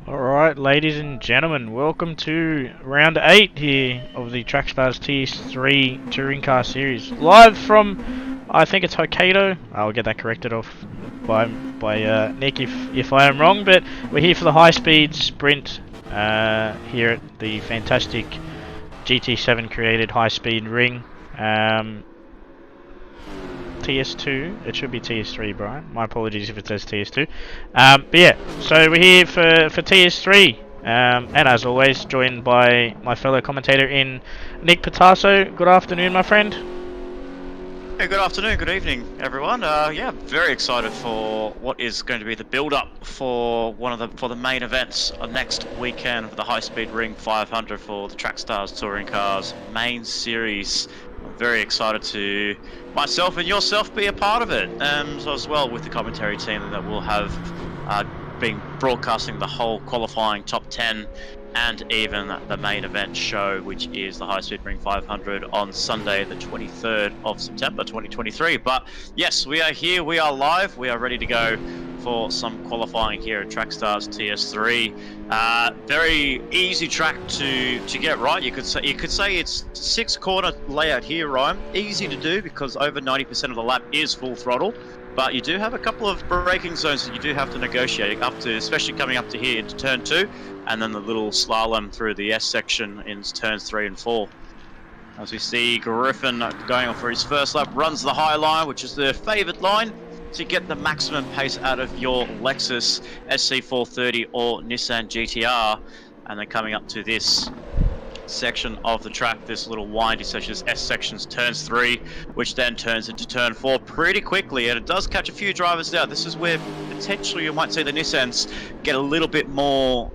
Alright, ladies and gentlemen, welcome to round 8 here of the Trackstars TS3 Touring Car Series. Live from, I think it's Hokkaido. I'll get that corrected off by Nick if I am wrong, but we're here for the high-speed sprint here at the fantastic GT7 created high-speed ring. TS2, it should be TS3, Brian. My apologies if it says TS2. But yeah, so we're here for TS3, and as always, joined by my fellow commentator in Nick Patasso. Good afternoon, my friend. Hey, good afternoon, good evening, everyone. Yeah, very excited for what is going to be the build-up for the main events of next weekend for the High Speed Ring 500 for the Trackstars Touring Cars main series. I'm very excited to myself and yourself be a part of it, so as well with the commentary team that will have been broadcasting the whole qualifying top 10 and even the main event show, which is the High Speed Ring 500 on Sunday, the 23rd of September 2023. But yes, we are here, we are live, we are ready to go for some qualifying here at Trackstars TS3. Very easy track to get right. You could say it's 6-corner layout here, Ryan. Easy to do because over 90% of the lap is full throttle. But you do have a couple of braking zones that you do have to negotiate up to, especially coming up to here into turn 2, and then the little slalom through the S section in turns 3 and 4. As we see Griffin going on for his first lap, runs the high line, which is the favoured line to get the maximum pace out of your Lexus SC430 or Nissan GTR. And then coming up to this section of the track, this little windy section, this S section's turns 3, which then turns into turn 4 pretty quickly, and it does catch a few drivers out. This is where potentially you might see the Nissans get a little bit more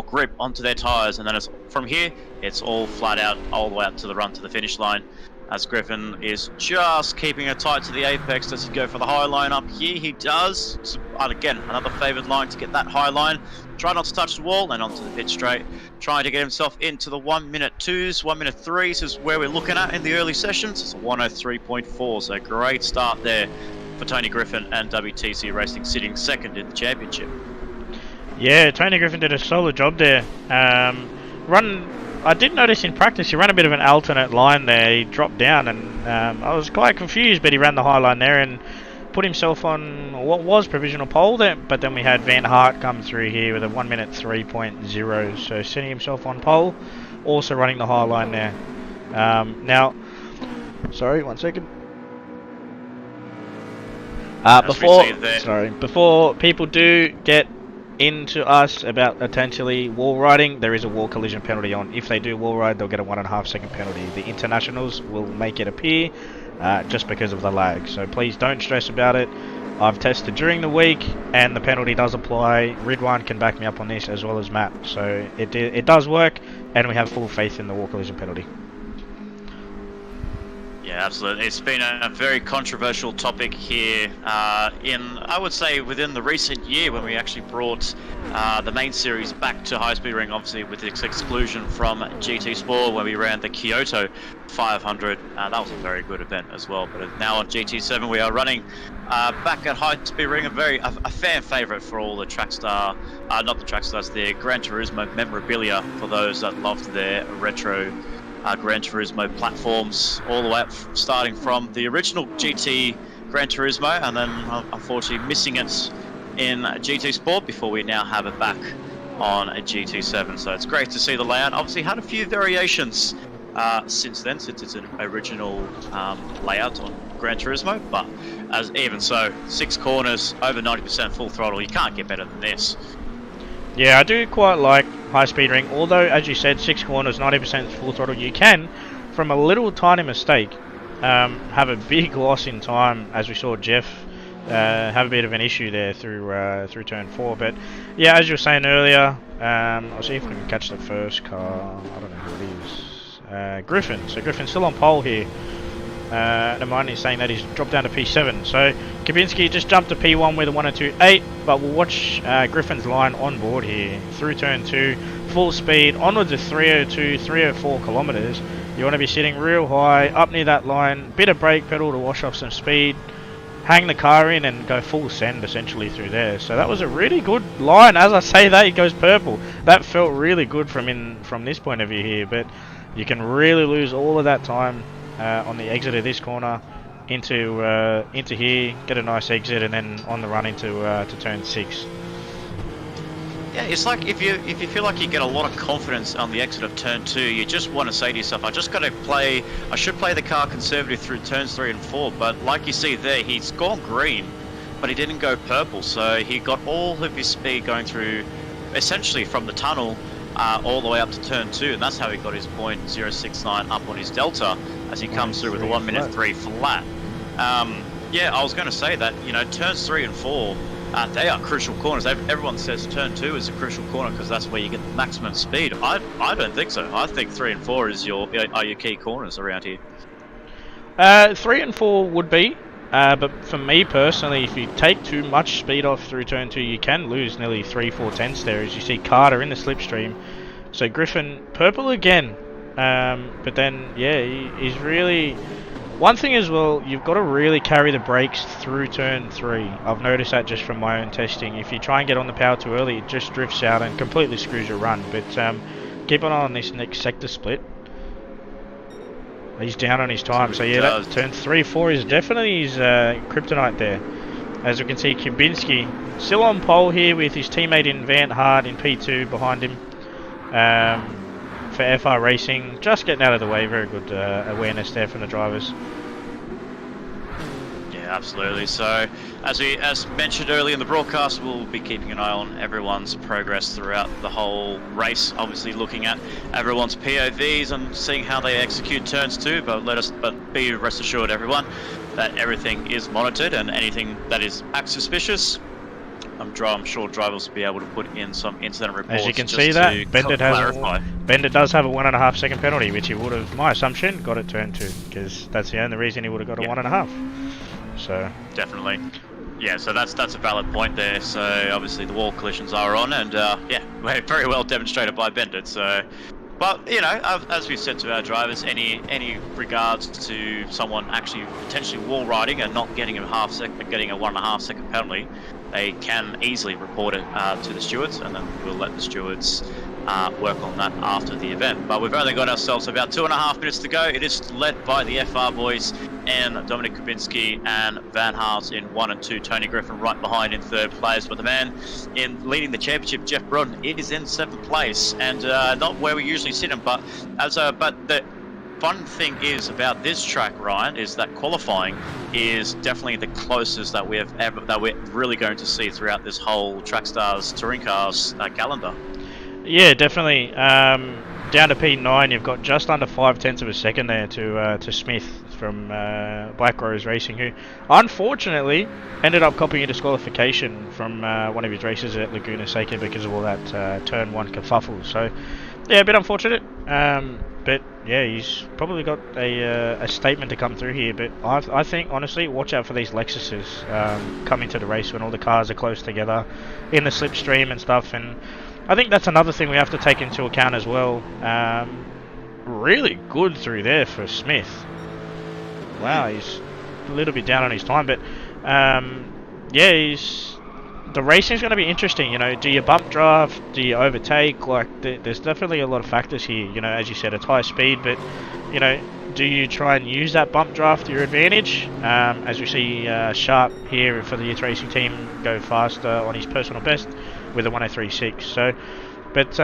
grip onto their tires, and then from here it's all flat out all the way up to the run to the finish line. As Griffin is just keeping it tight to the apex. Does he go for the high line up here? He does. And again, another favoured line to get that high line. Try not to touch the wall and onto the pit straight. Trying to get himself into the 1-minute 2s, 1-minute 3s is where we're looking at in the early sessions. It's a 1:03.4, so great start there for Tony Griffin and WTC Racing sitting second in the championship. Yeah, Tony Griffin did a solid job there. I did notice in practice he ran a bit of an alternate line there. He dropped down and I was quite confused, but he ran the high line there and put himself on what was provisional pole there. But then we had Van Hart come through here with a 1-minute 3.0, so setting himself on pole, also running the high line there. Now, sorry, 1 second. Before people do get into us about potentially wall riding, there is a wall collision penalty on. If they do wall ride, they'll get a 1.5 second penalty. The internationals will make it appear just because of the lag, so please don't stress about it. I've tested during the week and the penalty does apply. Ridwan can back me up on this, as well as Matt, so it does work, and we have full faith in the wall collision penalty. Yeah, absolutely. It's been a very controversial topic here I would say, within the recent year when we actually brought the main series back to High Speed Ring, obviously with its exclusion from GT Sport when we ran the Kyoto 500. That was a very good event as well. But now on GT7 we are running back at High Speed Ring, a fan favourite for all the Trackstar, not the Trackstars, the Gran Turismo memorabilia for those that loved their retro Gran Turismo platforms, all the way up, starting from the original GT Gran Turismo, and then unfortunately missing it in GT Sport before we now have it back on a GT7. So it's great to see the layout. Obviously had a few variations since then, since it's an original layout on Gran Turismo, but even so, 6 corners, over 90% full throttle, you can't get better than this. Yeah, I do quite like High Speed Ring, although, as you said, 6 corners, 90% full throttle. You can, from a little tiny mistake, have a big loss in time, as we saw Jeff have a bit of an issue there through turn 4. But yeah, as you were saying earlier, I'll see if we can catch the first car. I don't know who it is. Griffin. So Griffin's still on pole here. The mind is saying that he's dropped down to P7. So Kabinski just jumped to P1 with a 1:02.8, but we'll watch Griffin's line on board here through turn 2, full speed onwards of 302, 304 kilometers. You want to be sitting real high up near that line, bit of brake pedal to wash off some speed. hang the car in and go full send essentially through there. So that was a really good line. As I say that, it goes purple. That felt really good from this point of view here, but you can really lose all of that time on the exit of this corner into here, get a nice exit, and then on the run into to turn 6. Yeah, it's like if you feel like you get a lot of confidence on the exit of turn 2, you just want to say to yourself, I should play the car conservative through turns 3 and 4, but like you see there, he's gone green, but he didn't go purple, so he got all of his speed going through, essentially from the tunnel, all the way up to turn 2, and that's how he got his .069 up on his delta, as he comes through with a 1 minute 3 flat. Yeah, I was going to say that, you know, turns 3 and 4, they are crucial corners. Everyone says turn 2 is a crucial corner because that's where you get the maximum speed. I don't think so. I think 3 and 4 are your key corners around here. 3 and 4 would be, but for me personally, if you take too much speed off through turn 2, you can lose nearly 3-4 tenths there, as you see Carter in the slipstream. So Griffin purple again, but then yeah, he's really. One thing as well, you've got to really carry the brakes through turn 3. I've noticed that just from my own testing. If you try and get on the power too early, it just drifts out and completely screws your run. But keep an eye on this next sector split. He's down on his time, so yeah, that turn 3-4 is definitely his kryptonite there. As we can see, Kubinski still on pole here with his teammate in Van Hart in P2 behind him. For FR Racing, just getting out of the way. Very good awareness there from the drivers. Yeah, absolutely. So, as mentioned earlier in the broadcast, we'll be keeping an eye on everyone's progress throughout the whole race. Obviously, looking at everyone's POVs and seeing how they execute turns 2. But be rest assured, everyone, that everything is monitored, and anything that is suspicious, I'm sure drivers will be able to put in some incident reports. As you can see that, Bendit does have a 1.5 second penalty, which he would have, my assumption, got at turn 2, because that's the only reason he would have got a 1.5. So definitely, yeah. So that's a valid point there. So obviously the wall collisions are on, and yeah, very well demonstrated by Bendit. So. But, you know, as we've said to our drivers, any regards to someone actually potentially wall riding and not getting a 1.5 second penalty, they can easily report it to the stewards, and then we'll let the stewards work on that after the event. But we've only got ourselves about 2.5 minutes to go. It is led by the FR boys and Dominic Kubinski and Van Haas in 1 and 2. Tony Griffin right behind in 3rd place. But the man in leading the championship, Jeff Brodden, is in 7th place, and not where we usually sit him. But the fun thing is about this track, Ryan, is that qualifying is definitely the closest that we're really going to see throughout this whole Trackstars Touring Cars calendar. Yeah, definitely. Down to P9, you've got just under 0.5 of a second there to Smith from Black Rose Racing, who unfortunately ended up copying a disqualification from one of his races at Laguna Seca because of all that turn 1 kerfuffle. So, yeah, a bit unfortunate. But yeah, he's probably got a statement to come through here. But I think, honestly, watch out for these Lexuses coming to the race when all the cars are close together in the slipstream and stuff. And I think that's another thing we have to take into account as well. Really good through there for Smith. Wow, he's a little bit down on his time, but yeah, the racing's going to be interesting. You know, do you bump draft? Do you overtake? Like, there's definitely a lot of factors here. You know, as you said, it's high speed, but you know, do you try and use that bump draft to your advantage? As we see Sharp here for the Youth Racing team go faster on his personal best with a 103.6. So, but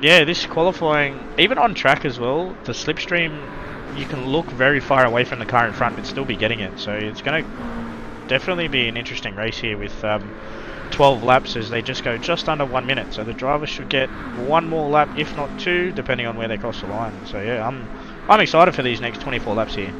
yeah, this qualifying, even on track as well, the slipstream, you can look very far away from the car in front but still be getting it. So it's going to definitely be an interesting race here with 12 laps as they just go just under 1 minute. So the drivers should get one more lap, if not 2, depending on where they cross the line. So yeah, I'm excited for these next 24 laps here.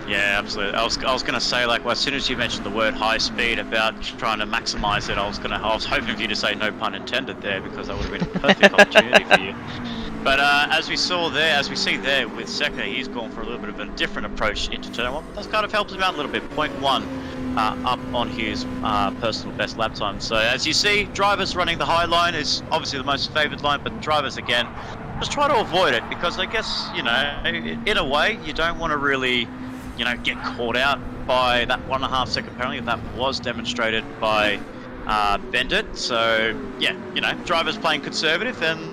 Yeah, absolutely. I was going to say, like, well, as soon as you mentioned the word high speed about trying to maximise it, I was hoping for you to say no pun intended there, because that would have been a perfect opportunity for you. But as we see there with Seca, he's gone for a little bit of a different approach into turn 1. That's kind of helped him out a little bit. 0.1 up on his personal best lap time. So as you see, drivers running the high line is obviously the most favoured line, but drivers again just try to avoid it, because I guess, you know, in a way you don't want to really you know, get caught out by that 1.5 second penalty that was demonstrated by Bendit. So yeah, you know, drivers playing conservative, and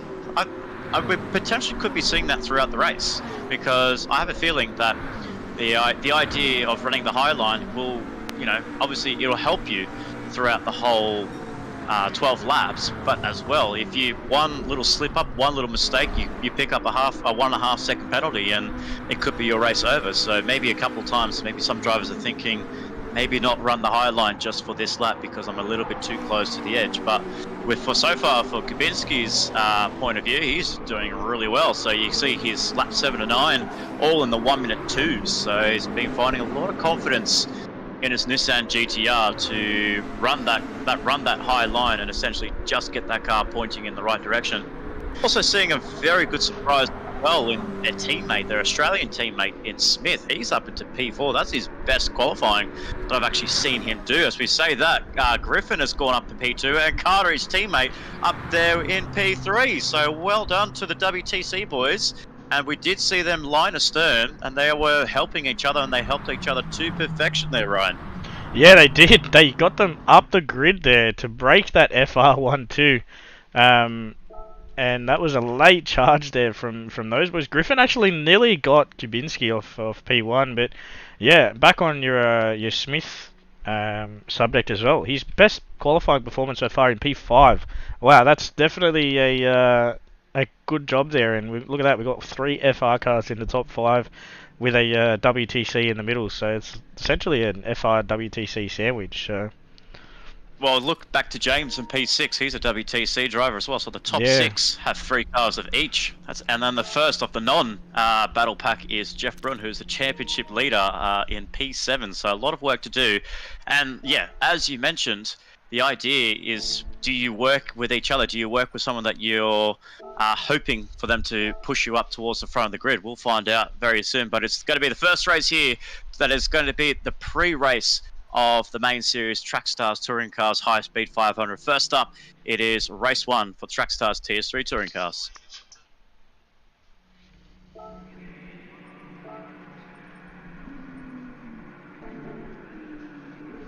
we potentially could be seeing that throughout the race, because I have a feeling that the idea of running the high line will, you know, obviously it'll help you throughout the whole 12 laps, but as well, if you one little slip up, one little mistake, you pick up a 1.5 second penalty, and it could be your race over. So maybe a couple times, maybe some drivers are thinking, maybe not run the high line just for this lap because I'm a little bit too close to the edge. But so far for Kubinski's point of view, he's doing really well. So you see his lap 7 to 9 all in the 1 minute 2s. So he's been finding a lot of confidence in his Nissan GTR to run that high line and essentially just get that car pointing in the right direction. Also seeing a very good surprise as well in their teammate, their Australian teammate in Smith. He's up into P4. That's his best qualifying that I've actually seen him do. As we say that, Griffin has gone up to P2 and Carter, his teammate, up there in P3. So well done to the WTC boys. And we did see them line astern, and they were helping each other, and they helped each other to perfection there, Ryan. Yeah, they did. They got them up the grid there to break that FR1-2. And that was a late charge there from those boys. Griffin actually nearly got Kubinski off P1, but yeah, back on your Smith subject as well. His best qualifying performance so far in P5. Wow, that's definitely a good job there, and look at that, we've got 3 FR cars in the top 5 with a WTC in the middle, so it's essentially an FR WTC sandwich. Well, look back to James in P6. He's a WTC driver as well, so the top 6 have 3 cars of each. And then the first of the non-battle pack is Jeff Brun, who's the championship leader in P7, so a lot of work to do. And yeah, as you mentioned, the idea is, do you work with each other? Do you work with someone that you're hoping for them to push you up towards the front of the grid? We'll find out very soon, but it's going to be the first race here that is going to be the pre-race of the main series Trackstars Touring Cars High Speed 500. First up, it is race 1 for Trackstars TS3 Touring Cars.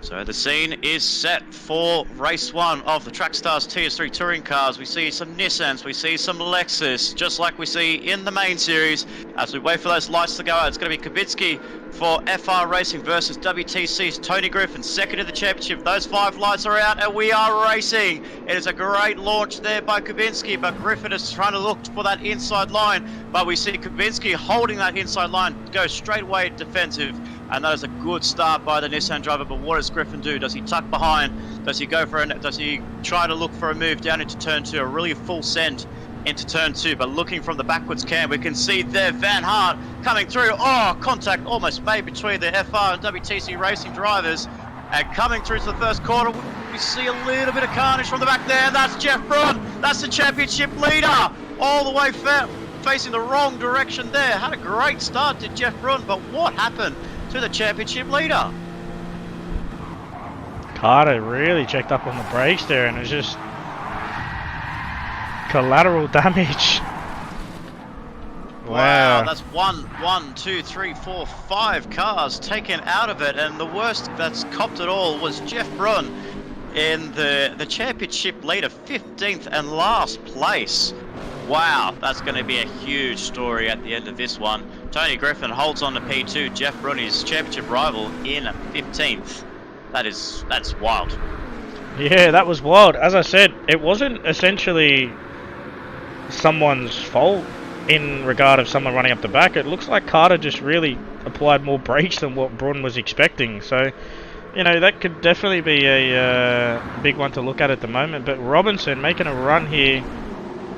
So the scene is set for race 1 of the Trackstars TS3 Touring Cars. We see some Nissans, we see some Lexus, just like we see in the main series. As we wait for those lights to go out, it's going to be Kubinski for FR Racing versus WTC's Tony Griffin, second in the championship. Those 5 lights are out and we are racing. It is a great launch there by Kubinski, but Griffin is trying to look for that inside line. But we see Kubinski holding that inside line, go straight away defensive. And that is a good start by the Nissan driver. But what does Griffin do? Does he tuck behind? Does he go for does he try to look for a move down into turn 2? A really full send into turn 2. But looking from the backwards cam, we can see there Van Hart coming through. Oh, contact almost made between the FR and WTC racing drivers. And coming through to the first corner, we see a little bit of carnage from the back there. And that's Jeff Brun. That's the championship leader. All the way facing the wrong direction there. Had a great start, did Jeff Brun. But what happened to the championship leader? Carter really checked up on the brakes there, and it was just collateral damage. Wow, that's one, two, three, four, 5 cars taken out of it, and the worst that's copped it all was Jeff Brun in the championship leader, 15th and last place. Wow, that's going to be a huge story at the end of this one. Tony Griffin holds on to P2. Jeff Brun, his championship rival, in 15th. That's wild. Yeah, that was wild. As I said, it wasn't essentially someone's fault in regard of someone running up the back. It looks like Carter just really applied more brakes than what Brun was expecting. So, you know, that could definitely be a big one to look at the moment. But Robinson making a run here,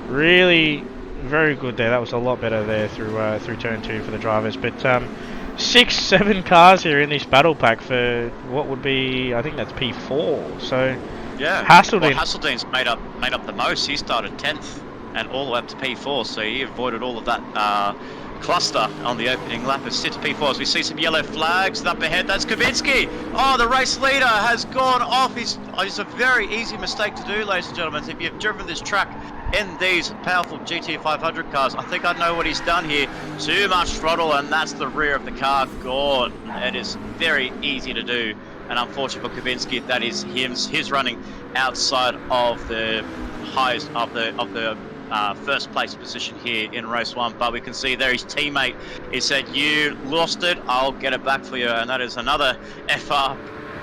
really very good there. That was a lot better there through turn 2 for the drivers. But 6-7 cars here in this battle pack for what would be, I think that's P4. So yeah, Hasselden. Well, Hasselden's made up the most. He started 10th and all the way up to P4, so he avoided all of that cluster on the opening lap of sit to P4. As we see some yellow flags up ahead, that's Kubinski. Oh, the race leader has gone off. It's a very easy mistake to do, ladies and gentlemen. If you've driven this track in these powerful GT500 cars. I think I know what he's done here. Too much throttle, and that's the rear of the car gone. It is very easy to do, and unfortunately for Kubinski, that is his running outside of the highest of the first place position here in race 1. But we can see there his teammate, he said, "You lost it, I'll get it back for you," and that is another FR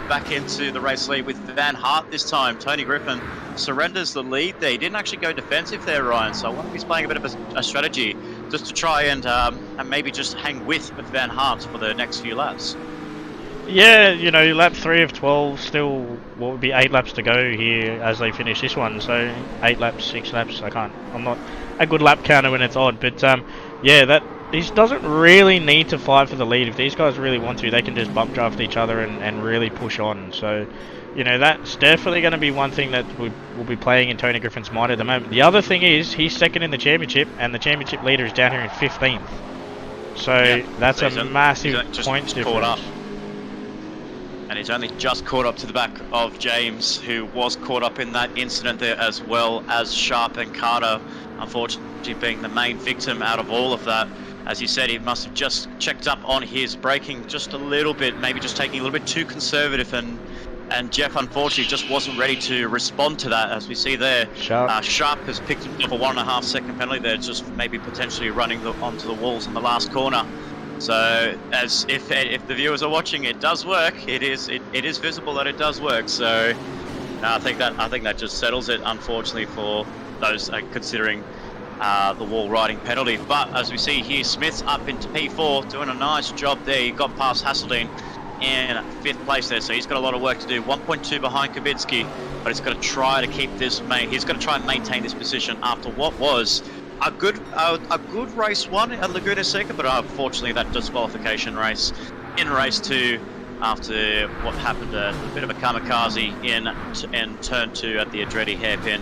back into the race lead with Van Hart this time. Tony Griffin surrenders the lead there. He didn't actually go defensive there, Ryan, so I wonder if he's playing a bit of a strategy just to try and maybe just hang with Van Hart for the next few laps. Yeah, you know, lap 3 of 12, still, what would be 8 laps to go here as they finish this one, so 8 laps, 6 laps, I'm not a good lap counter when it's odd, but yeah, this doesn't really need to fight for the lead. If these guys really want to, they can just bump draft each other and really push on, so, you know, that's definitely going to be one thing that will be playing in Tony Griffin's mind at the moment. The other thing is, he's second in the championship, and the championship leader is down here in 15th, so yeah, that's a massive point difference. And he's only just caught up to the back of James, who was caught up in that incident there, as well as Sharp and Carter, unfortunately being the main victim out of all of that. As you said, he must have just checked up on his braking just a little bit, maybe just taking a little bit too conservative, and Jeff unfortunately just wasn't ready to respond to that. As we see there, Sharp has picked up a 1.5 second penalty there, just maybe potentially running onto the walls in the last corner. So, as if the viewers are watching, it does work. It is visible that it does work. So, I think that just settles it, unfortunately, for those considering the wall riding penalty. But as we see here, Smith's up into P4, doing a nice job there. He got past Hasseldine in 5th place there, so he's got a lot of work to do. 1.2 behind Kubinski, but he's going to try to keep this. He's going to try and maintain this position after what was a good race 1 at Laguna Seca, but unfortunately that disqualification race in race 2 after what happened, a bit of a kamikaze in turn 2 at the Andretti hairpin,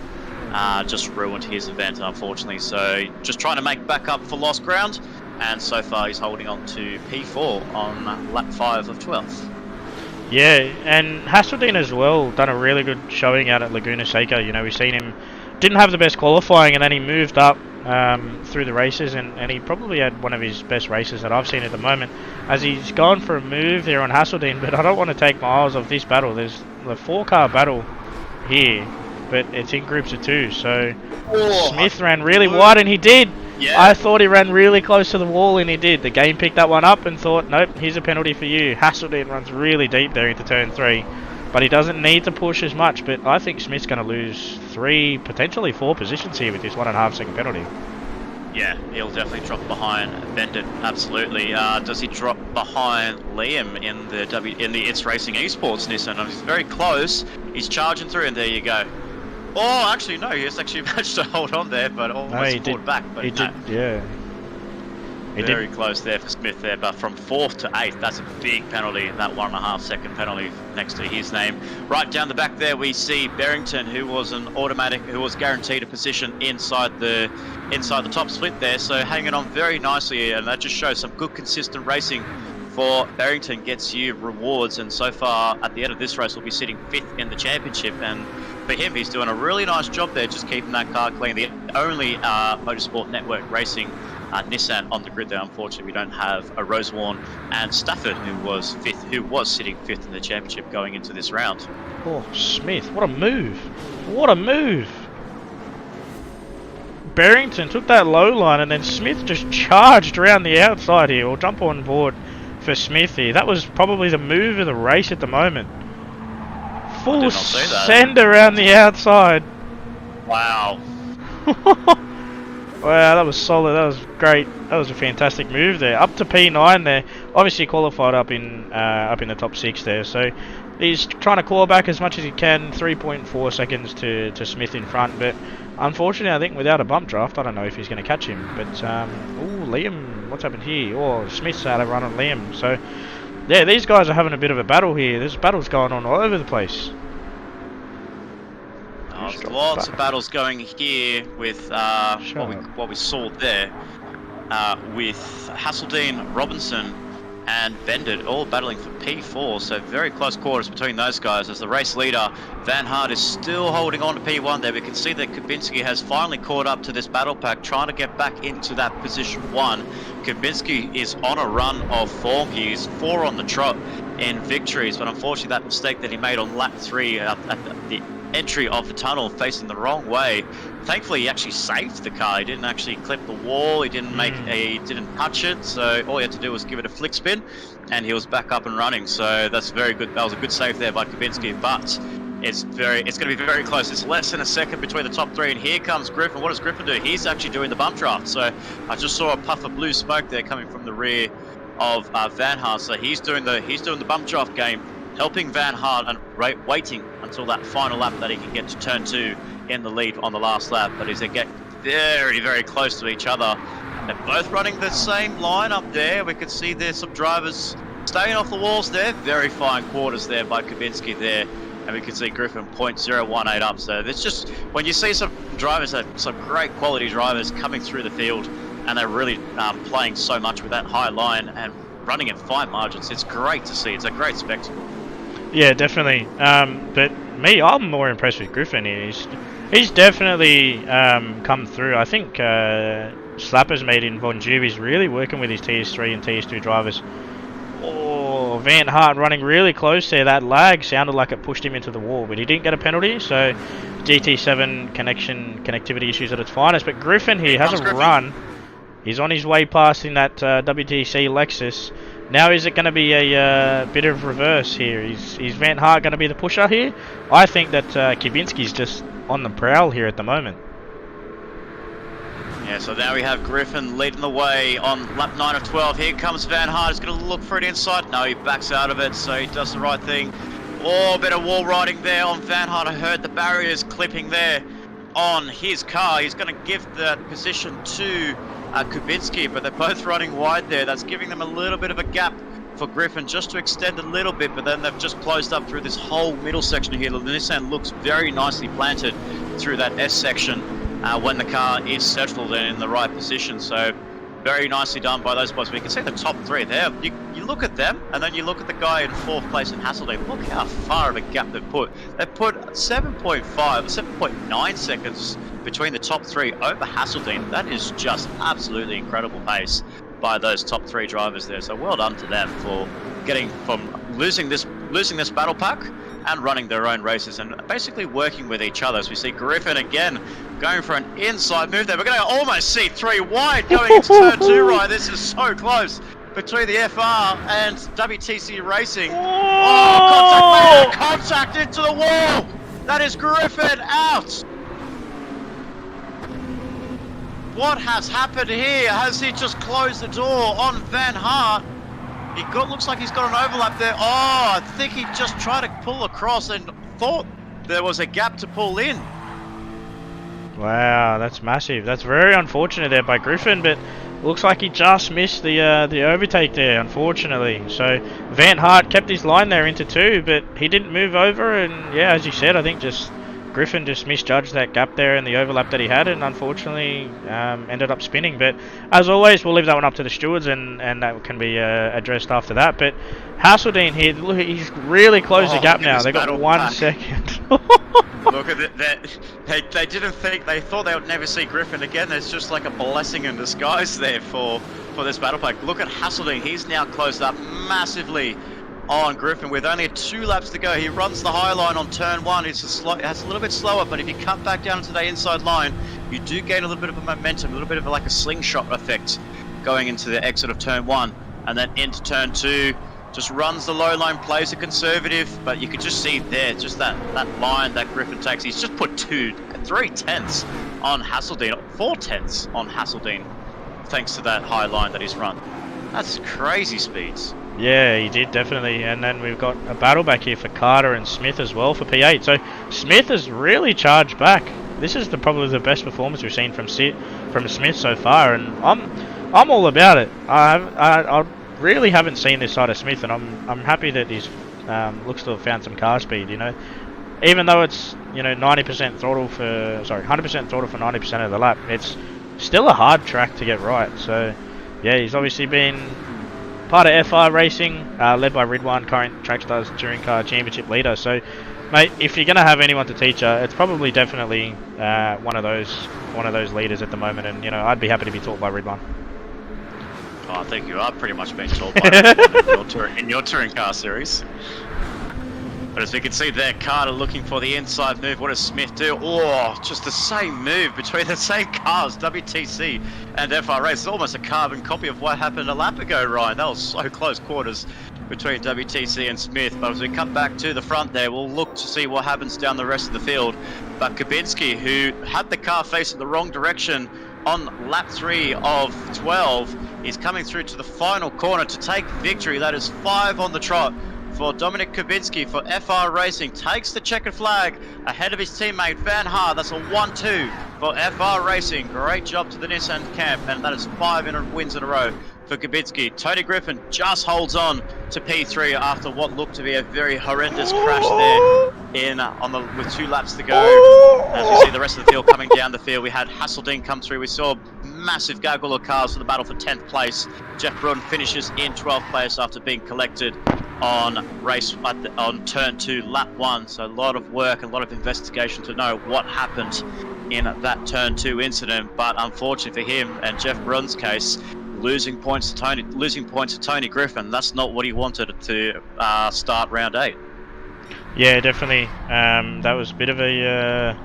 just ruined his event, unfortunately. So just trying to make back up for lost ground, and so far he's holding on to P4 on lap 5 of 12. Yeah, and Hasseldine as well done a really good showing out at Laguna Seca. You know, we've seen him didn't have the best qualifying, and then he moved up through the races, and he probably had one of his best races that I've seen at the moment, as he's gone for a move there on Hasseldine. But I don't want to take my eyes off this battle. There's the 4-car battle here, but it's in groups of 2, so Smith ran really wide, and he did. Yeah. I thought he ran really close to the wall, and he did. The game picked that one up and thought, nope, here's a penalty for you. Hasseldine runs really deep there into turn 3, but he doesn't need to push as much. But I think Smith's going to lose 3, potentially 4 positions here with this 1.5 second penalty. Yeah, he'll definitely drop behind Bendit, absolutely. Does he drop behind Liam in the It's Racing Esports Nissan? He's very close. He's charging through, and there you go. Oh, actually, no, he has actually managed to hold on there, but almost pulled back. But he did, yeah. Very close there for Smith there, but from 4th to 8th, that's a big penalty, that 1.5 second penalty next to his name. Right down the back there, we see Barrington, who was guaranteed a position inside the top split there, so hanging on very nicely, and that just shows some good consistent racing for Barrington, gets you rewards, and so far at the end of this race will be sitting 5th in the championship, and for him, he's doing a really nice job there, just keeping that car clean. The only Motorsport Network Racing Nissan on the grid there. Unfortunately, we don't have a Rosewarne and Stafford, who was sitting 5th in the championship going into this round. Oh, Smith, what a move! What a move! Barrington took that low line, and then Smith just charged around the outside here. We'll jump on board for Smith here. That was probably the move of the race at the moment. Full send around the outside. Wow. Wow, that was solid. That was great. That was a fantastic move there. Up to P9 there. Obviously qualified up in the top 6 there. So he's trying to claw back as much as he can. 3.4 seconds to Smith in front. But unfortunately, I think without a bump draft, I don't know if he's going to catch him. But oh, Liam, what's happened here? Oh, Smith's had a run on Liam. So yeah, these guys are having a bit of a battle here. There's battles going on all over the place. Lots of battles going here with what we saw there with Hasseldine, Robinson, and Bendit all battling for P4, so very close quarters between those guys as the race leader Van Hart is still holding on to P1 there. We can see that Kubinski has finally caught up to this battle pack, trying to get back into that position 1. Kubinski is on a run of form. He's 4 on the trot in victories, but unfortunately that mistake that he made on lap 3 at the entry of the tunnel facing the wrong way. Thankfully, he actually saved the car. He didn't actually clip the wall. He didn't didn't touch it. So all he had to do was give it a flick spin, and he was back up and running. So that's very good. That was a good save there by Kubinski. But it's going to be very close. It's less than a second between the top 3, and here comes Griffin. What does Griffin do? He's actually doing the bump draft. So I just saw a puff of blue smoke there coming from the rear of Van Hart. So he's doing the bump draft game, helping Van Hart and waiting until that final lap that he can get to turn 2 in the lead on the last lap. But as they get very, very close to each other, they're both running the same line up there. We can see there's some drivers staying off the walls there. Very fine quarters there by Kubinski there. And we can see Griffin 0.018 up. So there's just, when you see some drivers, some great quality drivers coming through the field, and they're really playing so much with that high line and running at fine margins, it's great to see. It's a great spectacle. Yeah, definitely. But I'm more impressed with Griffin here. He's definitely come through. I think Slapper's mate in Von Juvi's really working with his TS3 and TS2 drivers. Oh, Van Hart running really close there. That lag sounded like it pushed him into the wall, but he didn't get a penalty. So GT7 connectivity issues at its finest. But Griffin here has a run. He's on his way past in that WTC Lexus. Now is it going to be a bit of reverse here? Is Van Hart going to be the pusher here? I think that Kubinski's just on the prowl here at the moment. Yeah, so now we have Griffin leading the way on lap 9 of 12. Here comes Van Hart. He's going to look for it inside. No, he backs out of it, so he does the right thing. Oh, a bit of wall riding there on Van Hart. I heard the barriers clipping there on his car. He's going to give that position to Kubinski, but they're both running wide there. That's giving them a little bit of a gap for Griffin just to extend a little bit, but then they've just closed up through this whole middle section here. The Nissan looks very nicely planted through that S section when the car is settled and in the right position. So very nicely done by those boys. But you can see the top 3 there. You look at them, and then you look at the guy in 4th place in Hasseltine. Look how far of a gap they've put. They've put 7.9 seconds between the top 3 over Hasseltine. That is just absolutely incredible pace by those top 3 drivers there. So well done to them for getting from losing this battle pack and running their own races and basically working with each other. As we see Griffin again going for an inside move there. We're going to almost see 3 wide going into turn 2 right. This is so close between the FR and WTC Racing. Oh, contact into the wall. That is Griffin out. What has happened here? Has he just closed the door on Van Hart? Looks like he's got an overlap there. Oh, I think he just tried to pull across and thought there was a gap to pull in. Wow, that's massive. That's very unfortunate there by Griffin, but looks like he just missed the overtake there, unfortunately. So Van Hart kept his line there into 2, but he didn't move over, and yeah, as you said, I think just Griffin just misjudged that gap there and the overlap that he had, and unfortunately ended up spinning. But as always, we'll leave that one up to the stewards, and that can be addressed after that. But Hasseltine here, look, he's really closed the gap now. They got 1 second. Look at that. They didn't think, they thought they would never see Griffin again. There's just like a blessing in disguise there for this battle pack. Look at Hasseltine. He's now closed up massively on Griffin with only 2 laps to go. He runs the high line on turn 1. It's a little bit slower, but if you cut back down into the inside line, you do gain a little bit of a momentum, a little bit of like a slingshot effect going into the exit of turn 1, and then into turn 2. Just runs the low line, plays a conservative, but you could just see there, just that line that Griffin takes. He's just put 3 tenths on Hasseltine, 4 tenths on Hasseltine, thanks to that high line that he's run. That's crazy speeds. Yeah, he did, definitely. And then we've got a battle back here for Carter and Smith as well for P8. So Smith has really charged back. This is probably the best performance we've seen from Smith so far, and I'm all about it. I really haven't seen this side of Smith, and I'm happy that he's looks to have found some car speed. You know, even though it's 90% throttle for 100% throttle for 90% of the lap, it's still a hard track to get right. So yeah, he's obviously been part of FR Racing, led by Ridwan, current Trackstars Touring Car Championship leader. So, mate, if you're gonna have anyone to teach her, it's probably definitely one of those leaders at the moment. And I'd be happy to be taught by Ridwan. Oh, I think you are pretty much being taught by Ridwan in your touring car series. But as we can see there, Carter looking for the inside move. What does Smith do? Oh, just the same move between the same cars, WTC and FRA. It's almost a carbon copy of what happened a lap ago, Ryan. That was so close quarters between WTC and Smith. But as we come back to the front there, we'll look to see what happens down the rest of the field. But Kabinski, who had the car facing the wrong direction on lap 3 of 12, is coming through to the final corner to take victory. That is 5 on the trot for Dominic Kubinski for FR Racing. Takes the checkered flag ahead of his teammate Van Haar. That's a 1-2 for FR Racing. Great job to the Nissan camp, and that is 5 wins in a row for Kubinski. Tony Griffin just holds on to P3 after what looked to be a very horrendous crash there with 2 laps to go. As you see the rest of the field coming down the field, we had Hasseldine come through. We saw massive gaggle of cars for the battle for 10th place. Jeff Brun finishes in 12th place after being collected on turn 2, lap 1. So a lot of work, a lot of investigation to know what happened in that turn 2 incident. But unfortunately for him and Jeff Brun's case, losing points to Tony Griffin. That's not what he wanted to start round 8. Yeah, definitely. That was a bit of an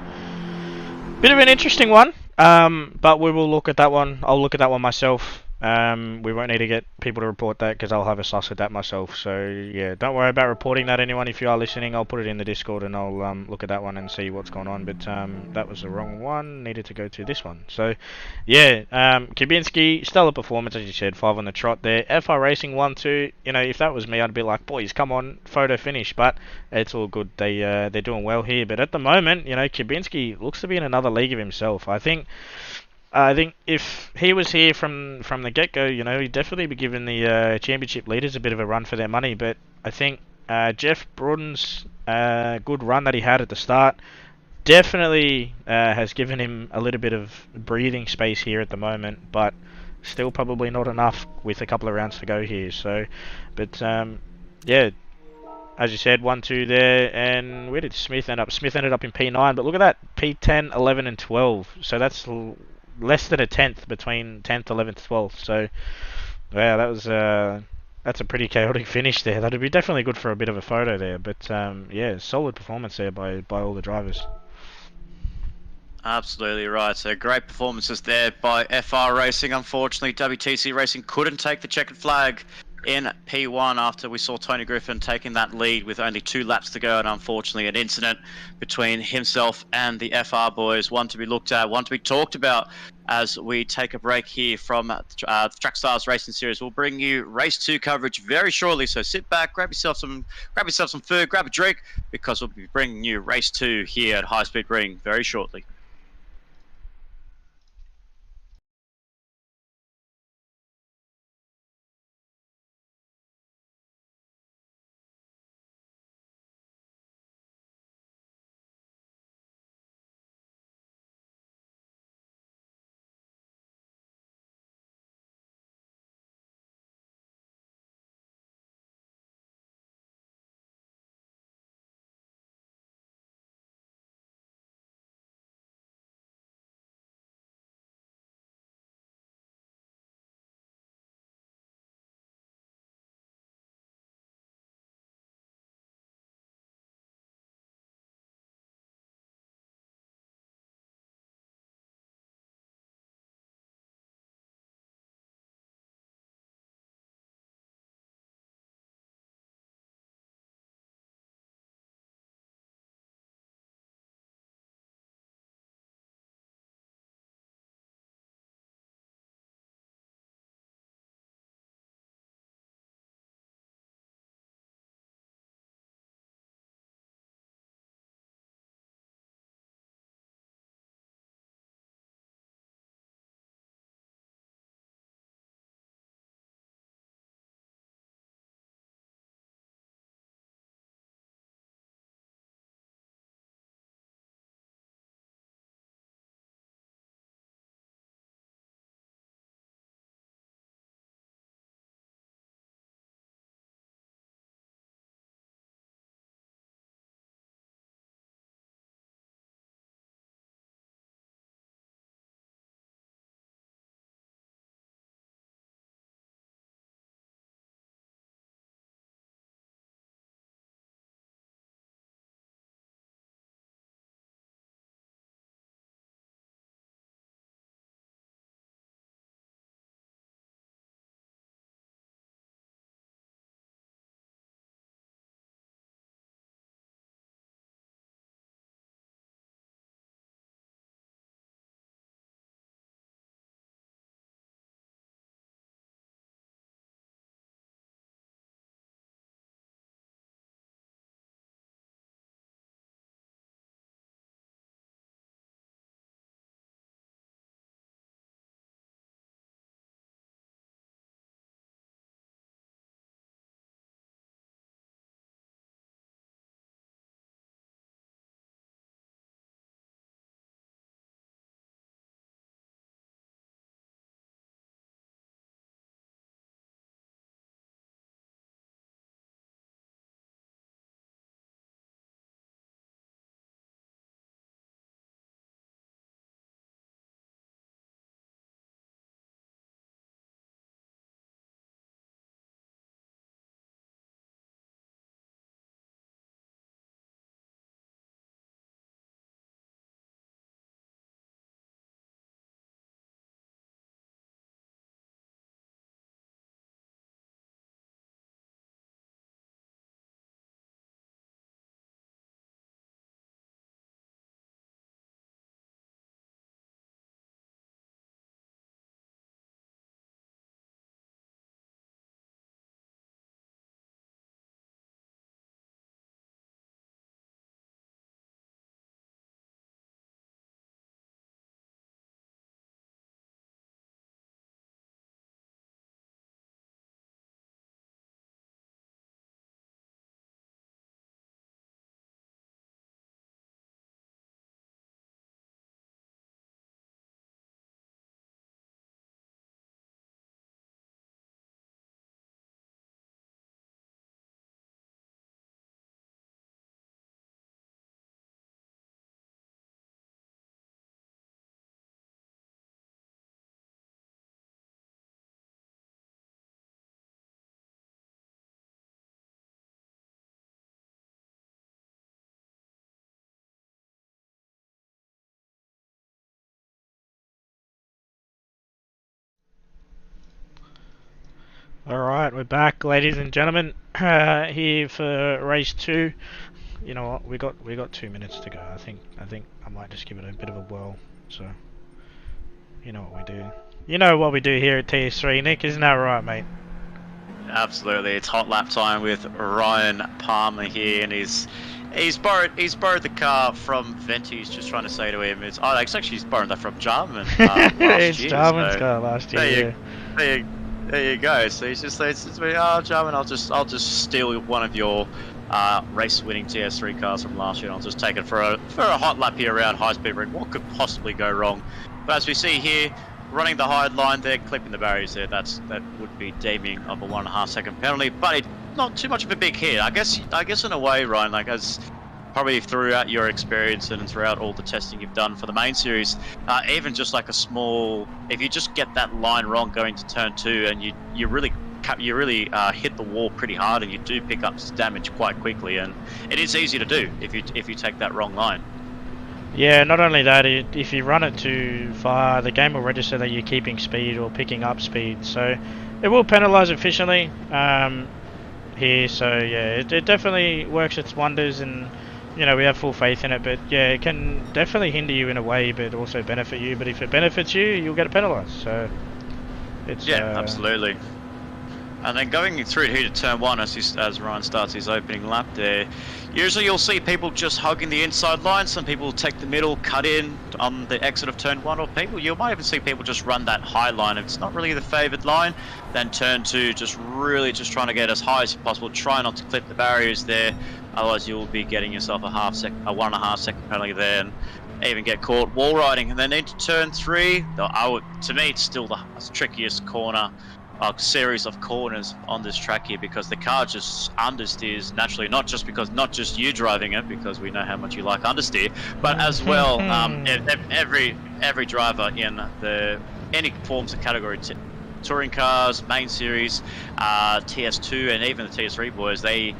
interesting one. But we will look at that one. I'll look at that one myself. We won't need to get people to report that because I'll have a suss at that myself. So yeah, don't worry about reporting that, anyone. If you are listening, I'll put it in the Discord and I'll look at that one and see what's going on. But that was the wrong one. Needed to go to this one. So yeah, Kubinski, stellar performance as you said, 5 on the trot there. FR Racing 1-2. If that was me, I'd be like, boys, come on, photo finish. But it's all good. They're doing well here. But at the moment, Kubinski looks to be in another league of himself. I think if he was here from the get-go, he'd definitely be giving the championship leaders a bit of a run for their money. But I think Jeff Broaden's good run that he had at the start definitely has given him a little bit of breathing space here at the moment, but still probably not enough with a couple of rounds to go here. So, but yeah, as you said, 1-2 there, and where did Smith end up? Smith ended up in P9, but look at that, P10, 11 and 12. So that's less than a tenth between 10th, 11th, 12th. So, wow, that's a pretty chaotic finish there. That'd be definitely good for a bit of a photo there. But yeah, solid performance there by all the drivers. Absolutely right. So great performances there by FR Racing. Unfortunately, WTC Racing couldn't take the checkered flag in P1 after we saw Tony Griffin taking that lead with only 2 laps to go, and unfortunately an incident between himself and the FR boys, one to be looked at, one to be talked about as we take a break here from Trackstars Racing Series. We'll bring you race 2 coverage very shortly, so sit back, grab yourself some food, grab a drink, because we'll be bringing you race 2 here at High Speed Ring very shortly. Alright, we're back, ladies and gentlemen, here for race 2. You know what, we got 2 minutes to go. I think I might just give it a bit of a whirl. So, you know what we do. You know what we do here at TS3, Nick, isn't that right, mate? Absolutely, it's hot lap time with Ryan Palmer here, and he's borrowed the car from Venti. He's just trying to say to him, actually he's borrowed that from Jarman last It's year. Jarman's So car last year. there you go. So he's just saying, "Oh, Jarman, I'll just steal one of your race-winning TS3 cars from last year. And I'll just take it for a hot lap here around high speed ring. What could possibly go wrong?" But as we see here, running the hard line there, clipping the barriers there, that would be deeming of a 1.5 second penalty, but it's not too much of a big hit. I guess in a way, Ryan, like as probably throughout your experience and throughout all the testing you've done for the main series, even just like a small, if you just get that line wrong going to turn 2 and you really hit the wall pretty hard and you do pick up damage quite quickly, and it is easy to do if you take that wrong line. Yeah, not only that, if you run it too far, the game will register that you're keeping speed or picking up speed, so it will penalise efficiently here. So yeah, it definitely works its wonders, and you know we have full faith in it. But yeah, it can definitely hinder you in a way, but also benefit you. But if it benefits you, you'll get penalised. So it's absolutely. And then going through here to turn 1, as Ryan starts his opening lap there, usually you'll see people just hugging the inside line. Some people take the middle, cut in on the exit of turn 1, or you might even see people just run that high line. If it's not really the favoured line, then turn 2, just trying to get as high as possible. Try not to clip the barriers there, otherwise you'll be getting yourself a 1.5 second penalty there, and even get caught wall riding. And then into turn 3, to me it's still the trickiest corner. Series of corners on this track here, because the car just understeers naturally, not just you driving it, because we know how much you like understeer, but as well every driver in any forms of category, touring cars, main series, TS2, and even the TS3 boys, they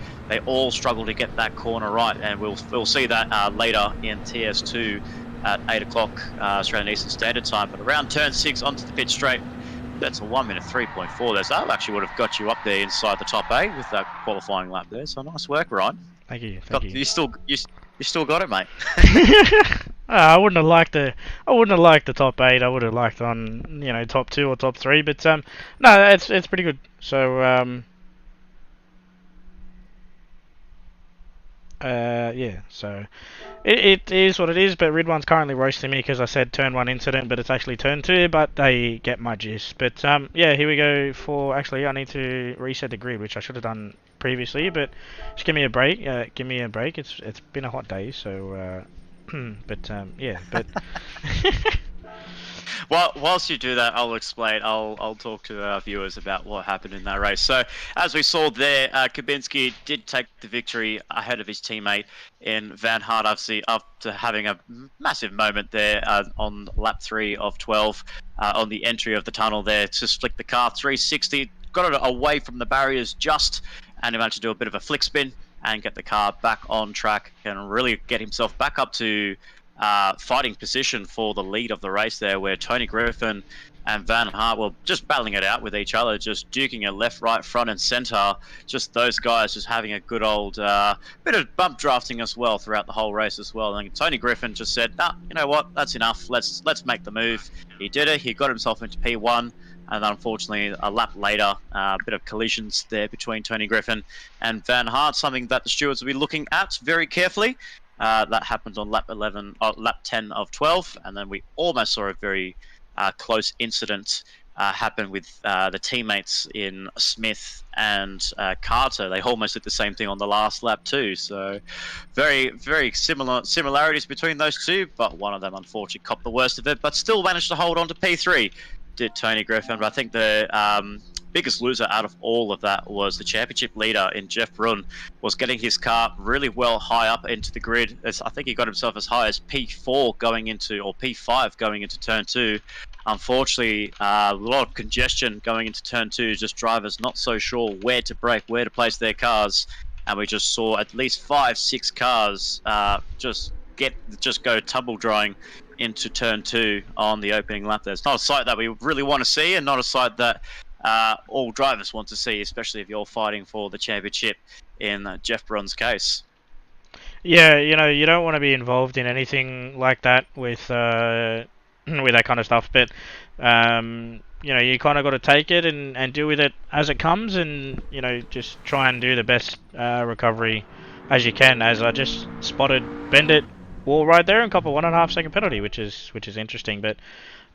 all struggle to get that corner right, and we'll see that later in TS2 at 8 o'clock Australian Eastern Standard Time. But around turn 6 onto the pit straight, that's a 1 minute 3.4 there. So that actually would have got you up there inside the top 8 with that qualifying lap there. So nice work, Ryan. Thank you. You still got it, mate. I wouldn't have liked the top 8. I would have liked on top 2 or top 3. But no, it's pretty good. So yeah. So it is what it is, but Ridwan's currently roasting me because I said turn 1 incident, but it's actually turn 2, but they get my gist. But yeah, here we go for, actually I need to reset the grid, which I should have done previously, but just give me a break. It's been a hot day, so but yeah, but Well, whilst you do that, I'll explain. I'll talk to our viewers about what happened in that race. So, as we saw there, Kabinski did take the victory ahead of his teammate in Van Hart, obviously after having a massive moment there on lap 3 of 12 on the entry of the tunnel there, to flick the car 360, got it away from the barriers and he managed to do a bit of a flick spin and get the car back on track and really get himself back up to fighting position for the lead of the race there, where Tony Griffin and Van Hart were just battling it out with each other, just duking it left, right, front and centre. Just those guys just having a good old bit of bump drafting as well throughout the whole race as well. And Tony Griffin just said, nah, you know what, that's enough, let's make the move. He did it, he got himself into P1, and unfortunately a lap later, a bit of collisions there between Tony Griffin and Van Hart, something that the stewards will be looking at very carefully. That happened on lap 10 of 12, and then we almost saw a very close incident happen with the teammates in Smith and Carter. They almost did the same thing on the last lap too. So very, very similarities between those two, but one of them unfortunately copped the worst of it, but still managed to hold on to P3. Did Tony Griffin, but I think the biggest loser out of all of that was the championship leader in Jeff Brun, was getting his car really well high up into the grid. I think he got himself as high as P4 going into, or P5 going into turn 2. Unfortunately, a lot of congestion going into turn 2, just drivers not so sure where to brake, where to place their cars, and we just saw at least 5-6 cars just go tumble drying into turn 2 on the opening lap there. It's not a sight that we really want to see, and not a sight that all drivers want to see, especially if you're fighting for the championship in Jeff Braun's case. Yeah, you don't want to be involved in anything like that with with that kind of stuff. But you kind of got to take it and deal with it as it comes, and just try and do the best recovery as you can. As I just spotted Bendit wall right there and cop a 1.5 second penalty, which is interesting. But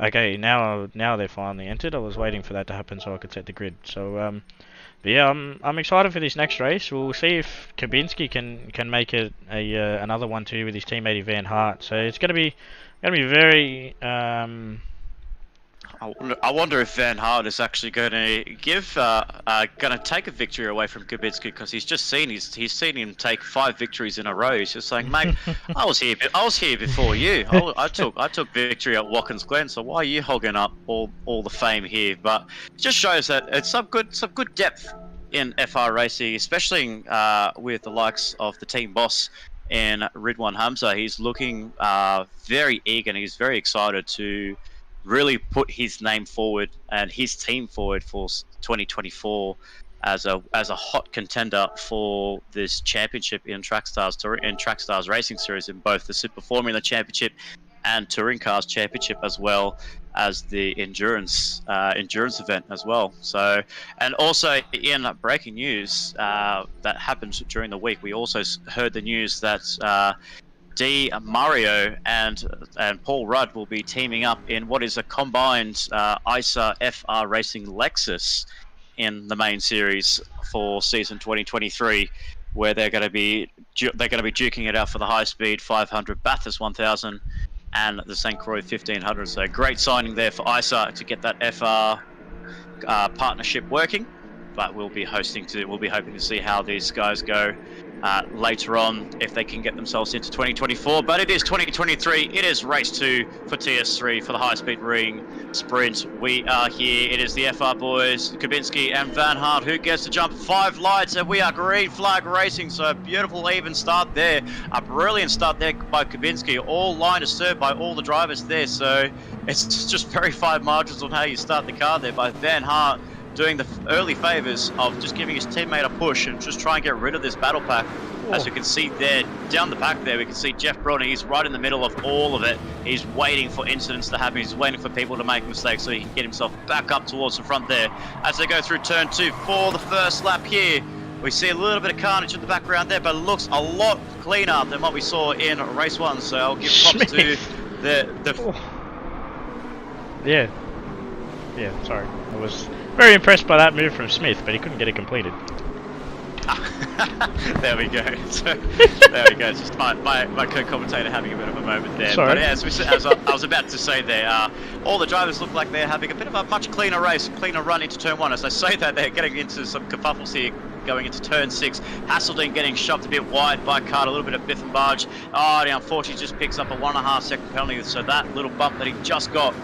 okay, now they're finally entered. I was waiting for that to happen so I could set the grid. So but yeah, I'm excited for this next race. We'll see if Kabinski can make it another one too with his teammate Van Hart. So it's gonna be very I wonder if Van Hart is actually going to going to take a victory away from Kubinski, because he's seen him take 5 victories in a row. He's just saying, mate, I was here before you. I took victory at Watkins Glen, so why are you hogging up all the fame here? But it just shows that it's some good depth in FR racing, especially with the likes of the team boss and Ridwan Hamza. He's looking very eager and he's very excited to really put his name forward and his team forward for 2024 as a hot contender for this championship in Trackstars Racing Series, in both the Super Formula Championship and Touring Cars Championship, as well as the endurance event as well. So, and also in breaking news that happened during the week, we also heard the news that Mario and Paul Rudd will be teaming up in what is a combined ISA FR Racing Lexus in the main series for season 2023, where they're going to be duking it out for the high speed 500 Bathurst 1000 and the St. Croix 1500. So great signing there for ISA to get that FR partnership working. But we'll be hoping to see how these guys go later on, if they can get themselves into 2024. But it is 2023. It is race 2 for TS3 for the high-speed ring sprint. We are here. It is the FR boys, Kubinski and Van Hart, who gets to jump 5 lights, and we are green flag racing. So a beautiful even start there. A brilliant start there by Kubinski. All line disturbed by all the drivers there. So it's just very fine margins on how you start the car there by Van Hart, doing the early favours of just giving his teammate a push and just try and get rid of this battle pack. Whoa. As you can see there, down the back there, we can see Jeff Braun. He's right in the middle of all of it. He's waiting for incidents to happen. He's waiting for people to make mistakes so he can get himself back up towards the front there. As they go through turn 2 for the first lap here, we see a little bit of carnage in the background there, but it looks a lot cleaner than what we saw in race 1. So I'll give props to the Yeah, sorry. I was very impressed by that move from Smith, but he couldn't get it completed. There we go. So, there we go. It's just my co-commentator having a bit of a moment there. Sorry. But as I was about to say there, all the drivers look like they're having a bit of a much cleaner race, cleaner run into turn 1. As I say that, they're getting into some kerfuffles here going into turn 6. Haselden getting shoved a bit wide by Card, a little bit of biff and barge. Oh, unfortunately just picks up a 1.5 second penalty. So that little bump that he just got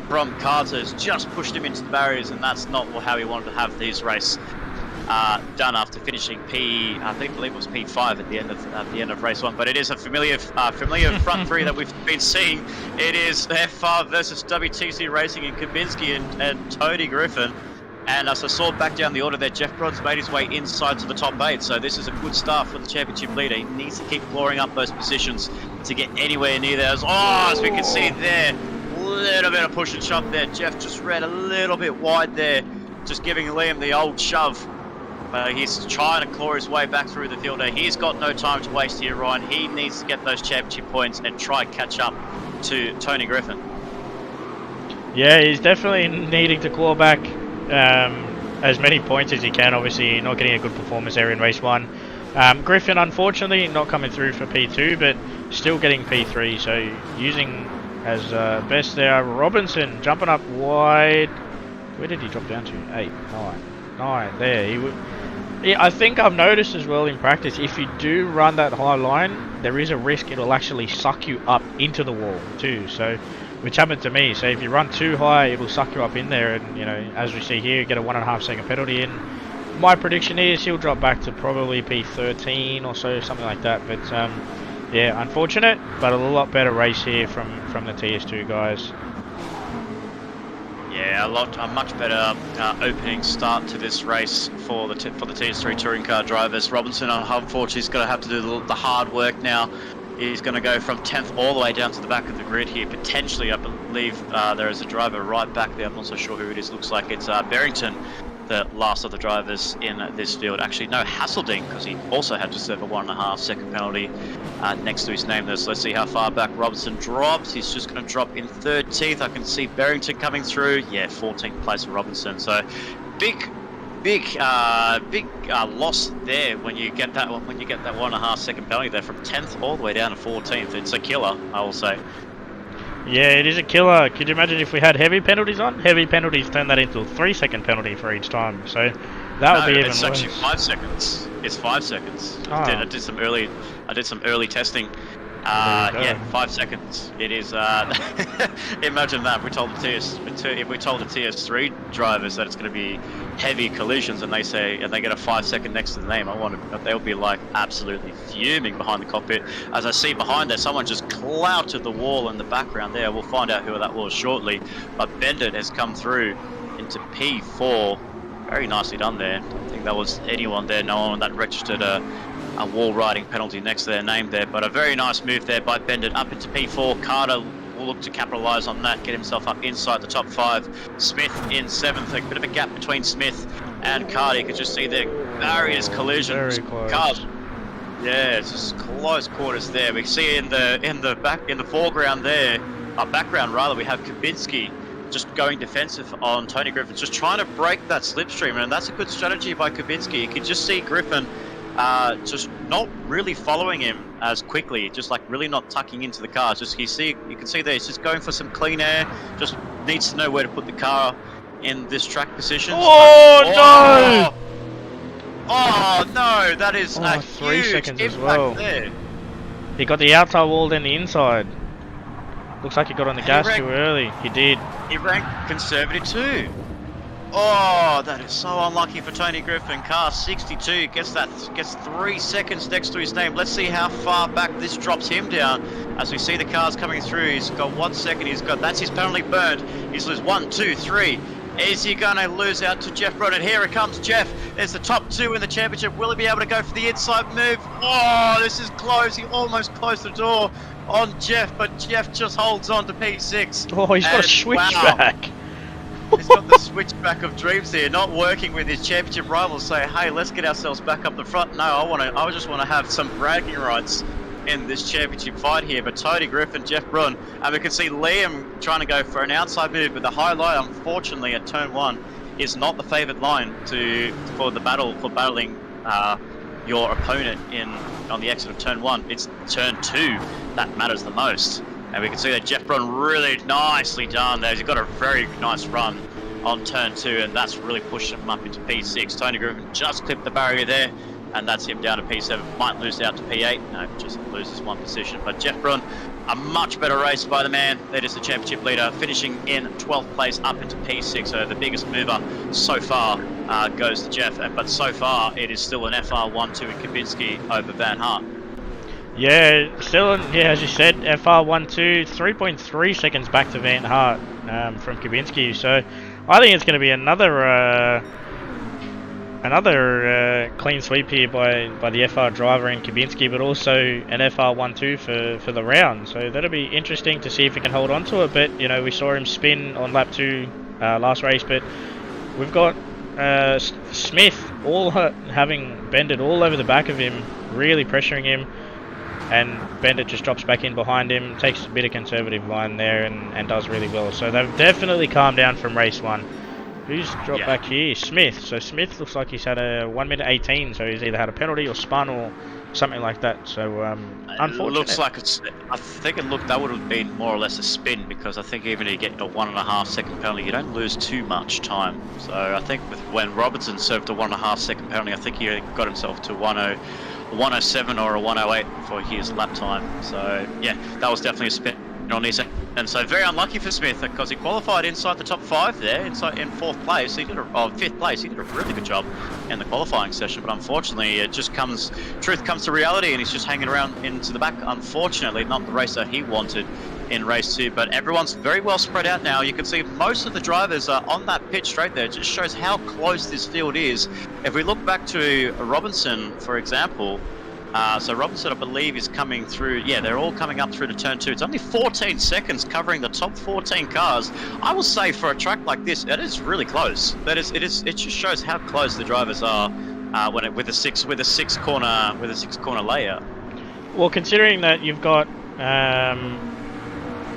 from Carter has just pushed him into the barriers, and that's not how he wanted to have these race done after finishing I believe it was P5 at the end of race 1. But it is a familiar front three that we've been seeing. It is FR versus WTC Racing in Kubinski and Tony Griffin. And as I saw back down the order there, Jeff Braun's made his way inside to the top 8. So this is a good start for the championship leader. He needs to keep clawing up those positions to get anywhere near there. As we can see there, little bit of push and shove there. Jeff just ran a little bit wide there, just giving Liam the old shove. He's trying to claw his way back through the field. He's got no time to waste here, Ryan. He needs to get those championship points and try and catch up to Tony Griffin. Yeah, he's definitely needing to claw back as many points as he can. Obviously, not getting a good performance there in race 1. Griffin, unfortunately, not coming through for P2, but still getting P3. So using as best there. Robinson jumping up wide. Where did he drop down to? 8, 9 there. I think I've noticed as well in practice, if you do run that high line, there is a risk it'll actually suck you up into the wall too. So, which happened to me. So if you run too high, it'll suck you up in there, and as we see here, get a 1.5 second penalty in. My prediction is he'll drop back to probably P13 or so, something like that. But yeah, unfortunate, but a lot better race here from the TS2 guys. Yeah, a much better opening start to this race for the TS3 touring car drivers. Robinson, unfortunately, is going to have to do the hard work now. He's going to go from 10th all the way down to the back of the grid here. Potentially, I believe there is a driver right back there. I'm not so sure who it is. Looks like it's Barrington, the last of the drivers in this field. Actually, no, Hasselding, because he also had to serve a 1.5 second penalty next to his name there. So let's see how far back Robinson drops. He's just going to drop in 13th. I can see Barrington coming through. Yeah, 14th place for Robinson. So big loss there when you get that 1.5 second penalty there from 10th all the way down to 14th. It's a killer, I will say. Yeah, it is a killer. Could you imagine if we had heavy penalties on? Heavy penalties turn that into a 3-second penalty for each time. So that would be even worse. It's actually 5 seconds. It's 5 seconds. Oh. I did some early testing. Yeah, 5 seconds. It is. Imagine that. If we told the TS3 drivers that it's going to be heavy collisions, and they get a 5 second next to the name, they'll be like absolutely fuming behind the cockpit. As I see behind there, someone just clouted the wall in the background there. We'll find out who that was shortly. But Bendit has come through into P4. Very nicely done there. I don't think that was anyone there. No one that registered a wall riding penalty next to their name there, but a very nice move there by Bendit up into P4. Carter will look to capitalise on that, get himself up inside the top 5. Smith in 7th, a bit of a gap between Smith and Carter. You can just see there various collisions. Very close. Cars, yeah, it's just close quarters there. We see in the foreground there, background rather, we have Kabinski just going defensive on Tony Griffin, just trying to break that slipstream, and that's a good strategy by Kabinski. You can just see Griffin just not really following him as quickly, just like really not tucking into the car. Just you can see there, he's just going for some clean air, just needs to know where to put the car in this track position. Oh, no! Oh no, that is a 3 huge seconds impact as well. there. He got the outside wall, then the inside. Looks like he got on the gas too early. He did. He ranked conservative too. Oh, that is so unlucky for Tony Griffin. Car 62 gets 3 seconds next to his name. Let's see how far back this drops him down. As we see the cars coming through, he's got 1 second. That's his penalty burned. He's lose 1, 2, 3. Is he going to lose out to Jeff Broden? Here it comes, Jeff. There's the top 2 in the championship. Will he be able to go for the inside move? Oh, this is close. He almost closed the door on Jeff, but Jeff just holds on to P6. Oh, he's got a switchback. He's got the switchback of dreams here, not working with his championship rivals. Say, hey, let's get ourselves back up the front. No, I just want to have some bragging rights in this championship fight here. But Tony Griffin, Jeff Brun, and we can see Liam trying to go for an outside move, but the high line, unfortunately, at turn 1 is not the favoured line for battling your opponent on the exit of turn 1. It's turn 2 that matters the most. And we can see that Jeff Brun really nicely done there. He's got a very nice run on turn 2, and that's really pushed him up into P6. Tony Griffin just clipped the barrier there, and that's him down to P7. Might lose out to P8. No, just loses 1 position. But Jeff Brun, a much better race by the man. That is the championship leader, finishing in 12th place up into P6. So the biggest mover so far goes to Jeff. But so far, it is still an FR1-2 in Kabinski over Van Hart. Yeah, still, as you said, FR1-2, 3.3 seconds back to Van Hart from Kabinski. So I think it's going to be another clean sweep here by the FR driver in Kabinski, but also an FR1-2 for the round. So that'll be interesting to see if he can hold on to it. But you know, we saw him spin on lap 2 last race, but we've got Smith having Bendit all over the back of him, really pressuring him. And Bendit just drops back in behind him, takes a bit of conservative line there and does really well. So they've definitely calmed down from race 1. Who's dropped back here? Smith. So Smith looks like he's had a 1 minute 18, so he's either had a penalty or spun or something like that. So unfortunate. It looks like that would have been more or less a spin, because I think even if you get a 1.5 second penalty, you don't lose too much time. So I think when Robertson served a 1.5 second penalty, I think he got himself to 107 or a 108 for his lap time. So yeah, that was definitely a spin. on his end. And so very unlucky for Smith because he qualified inside the top 5 there, inside in 4th place. He did 5th place. He did a really good job in the qualifying session, but unfortunately, truth comes to reality, and he's just hanging around into the back. Unfortunately, not the race that he wanted in race 2, but everyone's very well spread out now. You can see most of the drivers are on that pit straight there. It just shows how close this field is. If we look back to Robinson, for example. So Robinson, I believe, is coming through. Yeah, they're all coming up through to turn 2. It's only 14 seconds covering the top 14 cars. I will say for a track like this, it is really close. It just shows how close the drivers are with a six corner layout. Well, considering that you've got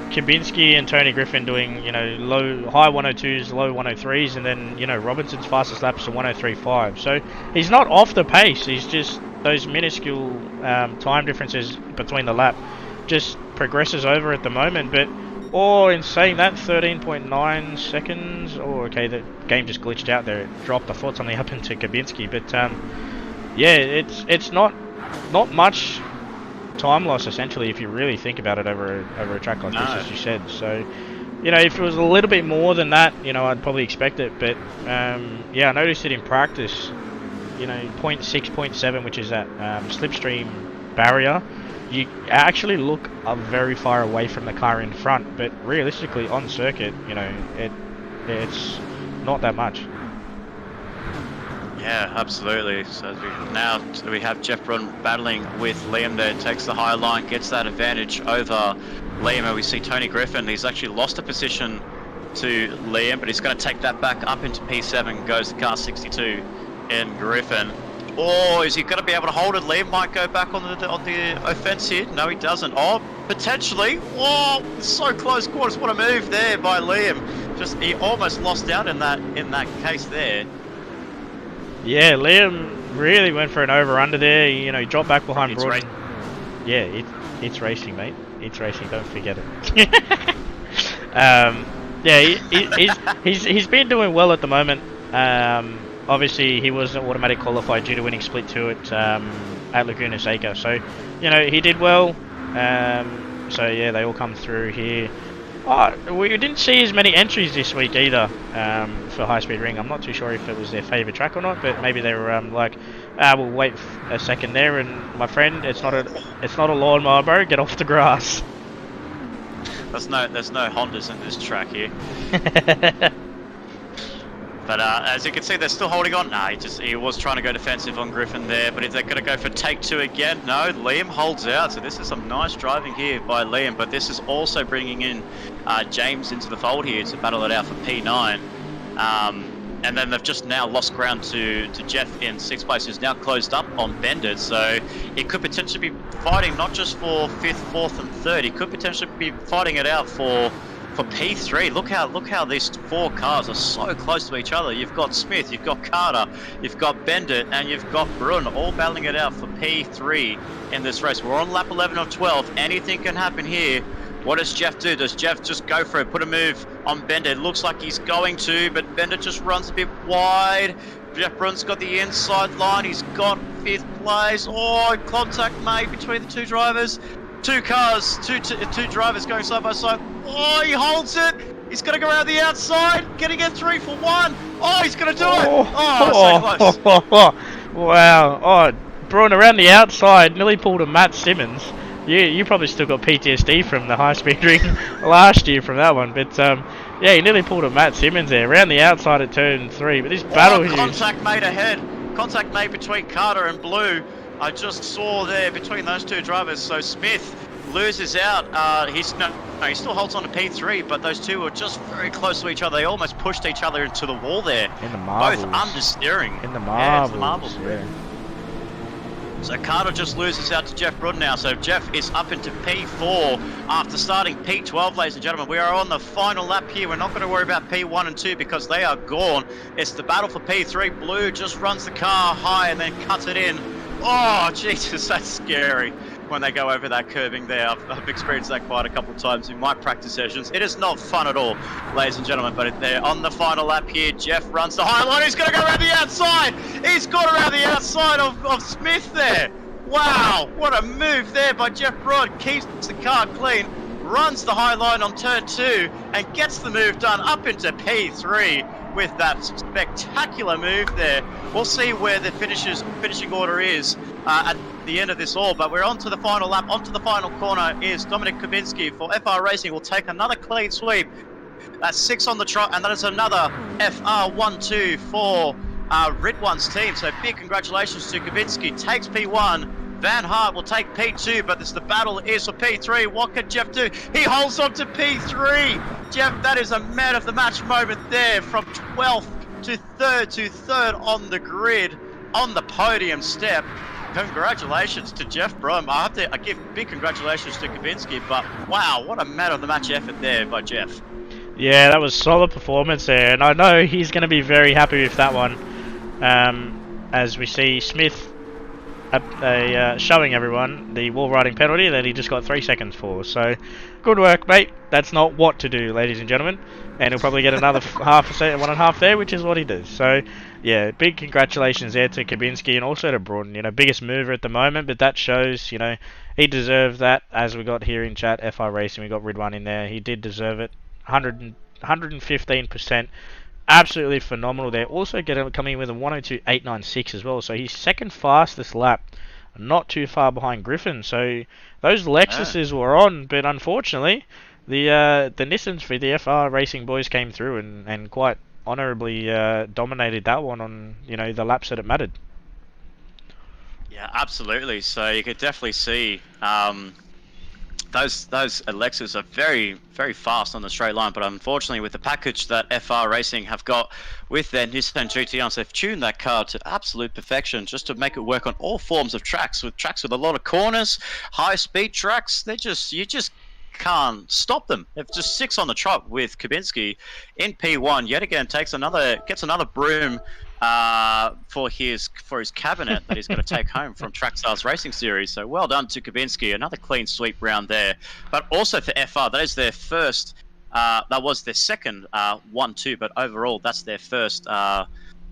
Kabinski and Tony Griffin doing, high 102s, low 103s, and then, Robinson's fastest laps are 103.5. So he's not off the pace. He's just those minuscule time differences between the lap just progresses over at the moment. But, in saying that, 13.9 seconds. Oh, okay, the game just glitched out there. It dropped. I thought something happened to Kabinski. But, yeah, it's not much time loss essentially if you really think about it over a track like this, as you said. So if it was a little bit more than that, I'd probably expect it, but yeah, I noticed it in practice, 0.6, 0.7, which is that slipstream barrier. You actually look very far away from the car in front, but realistically on circuit, it's not that much. Yeah, absolutely. So now we have Jeff Brun battling with Liam there, takes the high line, gets that advantage over Liam, and we see Tony Griffin. He's actually lost a position to Liam, but he's going to take that back up into P7, goes to car 62 in Griffin. Oh, is he going to be able to hold it? Liam might go back on the offense here. No, he doesn't. Oh, potentially. Oh, so close quarters. What a move there by Liam. He almost lost out in that case there. Yeah, Liam really went for an over-under there. He dropped back behind Broad. Yeah, it's racing, mate. It's racing. Don't forget it. Yeah, he's been doing well at the moment. Obviously, he was automatic qualified due to winning split 2 at Laguna Seca. So, he did well. So yeah, they all come through here. We didn't see as many entries this week either for High Speed Ring. I'm not too sure if it was their favourite track or not, but maybe they were we'll wait a second there. And my friend, it's not a lawnmower, bro. Get off the grass. There's no Hondas in this track here. But as you can see, they're still holding on. Nah, he was trying to go defensive on Griffin there, but if they're going to go for take 2 again, no, Liam holds out. So this is some nice driving here by Liam, but this is also bringing in James into the fold here to battle it out for P9. And then they've just now lost ground to Jeff in 6th place, who's now closed up on Bendit. So it could potentially be fighting not just for 5th, 4th, and 3rd. He could potentially be fighting it out for P3. Look how these 4 cars are so close to each other. You've got Smith, you've got Carter, you've got Bendit, and you've got Brun all battling it out for P3 in this race. We're on lap 11 of 12. Anything can happen here. What does Jeff do? Does Jeff just go for it, put a move on Bendit? It looks like he's going to, but Bendit just runs a bit wide. Jeff Brun's got the inside line. He's got 5th place. Oh, contact made between the 2 drivers. 2 cars, two drivers going side by side. Oh, he holds it. He's going to go around the outside. Getting in 3 for 1. Oh, he's going to do it. Oh, so close. Wow. Oh, Braun around the outside. Nearly pulled a Matt Simmons. You probably still got PTSD from the High Speed Ring last year from that one. But, yeah, he nearly pulled a Matt Simmons there. Around the outside at turn 3. But this battle here... Contact made ahead. Contact made between Carter and Blue. I just saw there between those 2 drivers. So Smith loses out. He still holds on to P3, but those 2 were just very close to each other. They almost pushed each other into the wall there. In the marbles. Both understeering. In the marbles. Yeah, the marbles. Yeah. So Carter just loses out to Jeff Brun now. So Jeff is up into P4 after starting P12, ladies and gentlemen. We are on the final lap here. We're not going to worry about P1 and 2 because they are gone. It's the battle for P3. Blue just runs the car high and then cuts it in. Oh, Jesus, that's scary when they go over that curbing there. I've experienced that quite a couple of times in my practice sessions. It is not fun at all, ladies and gentlemen, but they're on the final lap here. Jeff runs the high line. He's going to go around the outside. He's got around the outside of Smith there. Wow, what a move there by Jeff Broad. Keeps the car clean. runs the high line on turn 2 and gets the move done up into P3 with that spectacular move there. We'll see where the finishing order is at the end of this all, but we're on to the final lap. Onto the final corner is Dominic Kubinski for FR Racing. Will take another clean sweep. That's 6 on the trot, and that is another FR1-2 for Ridwan's team. So big congratulations to Kubinski. Takes P1. Van Hart will take P2, but the battle is for P3. What can Jeff do? He holds on to P3. Jeff, that is a man of the match moment there, from 12th to 3rd on the grid, on the podium step. Congratulations to Jeff Brum. I give big congratulations to Kubinski, but wow, what a man of the match effort there by Jeff. Yeah, that was solid performance there, and I know he's going to be very happy with that one. As we see Smith showing everyone the wall riding penalty that he just got 3 seconds for. So, good work, mate. That's not what to do, ladies and gentlemen. And he'll probably get another half a second, 1.5 there, which is what he does. So, yeah, big congratulations there to Kubinski and also to Braun. You know, biggest mover at the moment, but that shows, you know, he deserved that. As we got here in chat, FR Racing, we got Ridwan in there. He did deserve it. 115%. Absolutely phenomenal there. Also coming in with a 102.896 as well. So he's second fastest lap, not too far behind Griffin. So those Lexuses were on, but unfortunately, the Nissans for the FR Racing boys came through and quite honourably dominated that one on, you know, the laps that it mattered. Yeah, absolutely. So you could definitely see those Alexas are very, very fast on the straight line, but unfortunately with the package that FR Racing have got with their Nissan GTRs, they've tuned that car to absolute perfection just to make it work on all forms of tracks with a lot of corners, high speed tracks. You just can't stop them. They've just 6 on the trot with Kubinski in P1. Yet again, gets another broom for his cabinet that he's going to take home from Trackstars Racing Series. So well done to Kubinski. Another clean sweep round there. But also for FR, that is their first. That was their second 1-2, but overall that's their first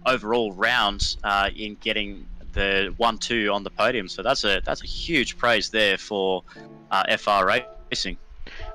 overall round in getting the 1-2 on the podium. So that's a huge praise there for FR Racing.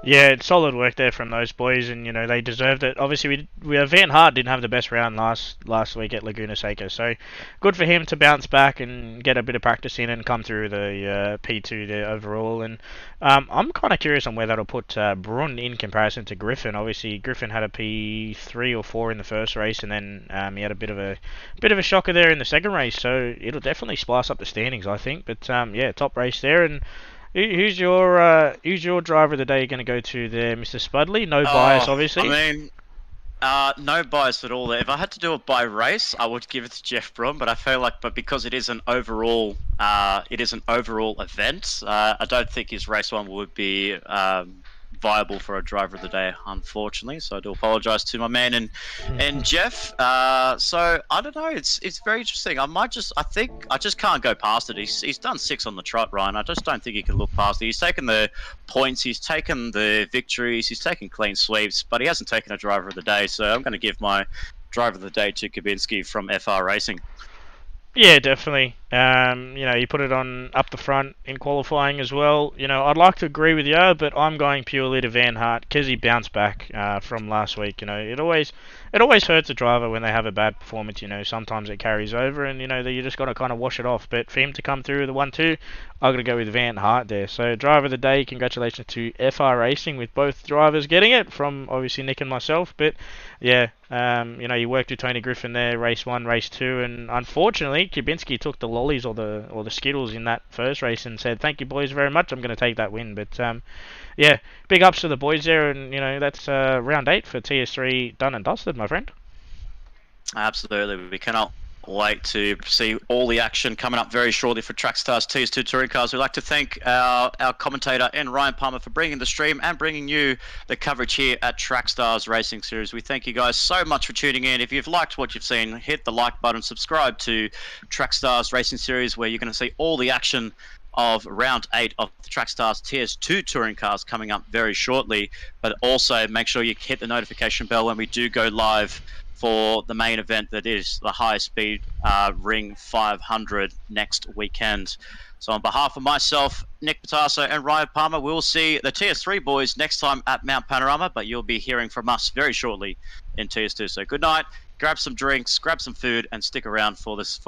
Yeah, it's solid work there from those boys, and you know they deserved it. Obviously, Van Hart didn't have the best round last week at Laguna Seca, so good for him to bounce back and get a bit of practice in and come through the P2 there overall. And I'm kind of curious on where that'll put Brun in comparison to Griffin. Obviously, Griffin had a P3 or 4 in the first race, and then he had a bit of a shocker there in the second race. So it'll definitely spice up the standings, I think. But yeah, top race there. And who's your driver of the day going to go to there, Mr. Spudley? No bias, obviously. I mean, no bias at all there. If I had to do it by race, I would give it to Jeff Brum, but I feel like, because it is an overall, event, I don't think his race one would be viable for a driver of the day, unfortunately. So I do apologise to my man and Jeff. So I don't know. It's very interesting. I think I just can't go past it. He's done 6 on the trot, Ryan. I just don't think he can look past it. He's taken the points. He's taken the victories. He's taken clean sweeps, but he hasn't taken a driver of the day. So I'm going to give my driver of the day to Kubinski from FR Racing. Yeah, definitely. You know, you put it on up the front in qualifying as well. You know, I'd like to agree with you, but I'm going purely to Van Hart because he bounced back from last week. You know, it always hurts a driver when they have a bad performance. You know, sometimes it carries over, and you know you just got to kind of wash it off. But for him to come through the 1-2, I'm gonna go with Van Hart there. So driver of the day, congratulations to FR Racing with both drivers getting it from obviously Nick and myself. But yeah, you know, you worked with Tony Griffin there, race 1, race 2, and unfortunately, Kubinski took the lollies or the Skittles in that first race and said, "Thank you, boys, very much. I'm going to take that win." But yeah, big ups to the boys there, and you know that's round 8 for TS3 done and dusted, my friend. Absolutely, we cannot wait to see all the action coming up very shortly for Trackstars TS2 Touring Cars. We'd like to thank our commentator and Ryan Palmer for bringing the stream and bringing you the coverage here at Trackstars Racing Series. We thank you guys so much for tuning in. If you've liked what you've seen, hit the like button, subscribe to Trackstars Racing Series, where you're going to see all the action of round 8 of the Trackstars TS2 Touring Cars coming up very shortly. But also make sure you hit the notification bell when we do go live for the main event that is the High Speed Ring 500 next weekend. So on behalf of myself, Nick Patasso and Ryan Palmer, we'll see the TS3 boys next time at Mount Panorama, but you'll be hearing from us very shortly in TS2. So good night, grab some drinks, grab some food, and stick around for this